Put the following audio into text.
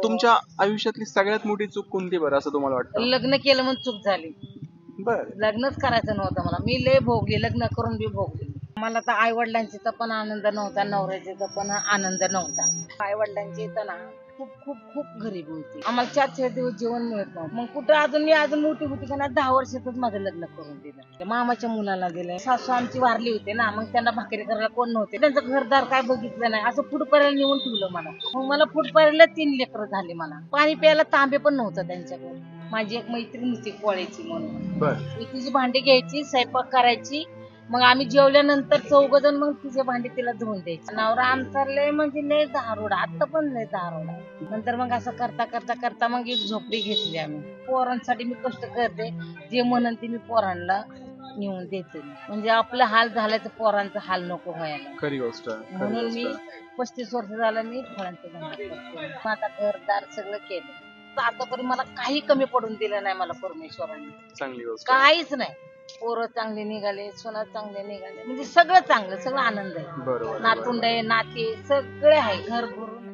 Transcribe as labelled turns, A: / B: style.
A: तुमच्या आयुष्यातली सगळ्यात मोठी चूक कोणती बरं असं तुम्हाला वाटतं?
B: लग्न केलं म्हणून चूक झाली.
A: बर
B: लग्नच करायचं नव्हतं मला. मी लय भोगली, लग्न करून बी भोगली. मला तर आई वडिलांची तर पण आनंद नव्हता, नवऱ्याची तर पण आनंद नव्हता. आई वडिलांची तर ना खूप खूप खूप गरीब होती. आम्हाला 4 दिवस जेवण मिळत नव्हतं. मग कुठं मी अजून मोठी होती का नाही, 10 वर्षातच माझं लग्न करून दिलं. मामाच्या मुलाला दिलं. सासू आमची वारली होती ना, मग त्यांना भाकरी करायला कोण नव्हते. त्यांचं घरदार काय बघितलं नाही, असं फुटपर्यंत नेऊन ठेवलं मला. मग मला फुटपर्यंत 3 लेकरं झाली. मला पाणी प्यायला तांबे पण नव्हतं त्यांच्याकडे. माझी एक मैत्रीण होती कोळ्याची म्हणून,
A: बर
B: मी तिची भांडी घ्यायची, स्वयंपाक करायची. मग आम्ही जेवल्यानंतर 4 जण मग तिचे भांडी तिला धुवून द्यायची. नवरा आमचा लय म्हणजे लय दारोडा, आता पण लय दारोडा. नंतर मग असं करता करता करता मग एक झोपडी घेतली आम्ही. पोरांसाठी मी कष्ट करते, जे म्हणन ते मी पोरांना नेऊन देते. म्हणजे आपला हाल झालाय तर पोरांचा हाल नको व्हायला.
A: खरी गोष्ट खरी
B: म्हणून मी
A: गोष्ट
B: 35 वर्ष झालं मी फळांचा धंदा करते. आता घरदार सगळं केलं. आतापर्यंत मला काही कमी पडून दिलं नाही मला परमेश्वराने.
A: चांगली गोष्ट
B: काहीच नाही. पोरं चांगले निघाले, सोना चांगले निघाले, म्हणजे सगळं चांगलं, सगळं आनंद आहे.
A: बरोबर
B: नातुंड आहे, नाते सगळे आहे, घर भरून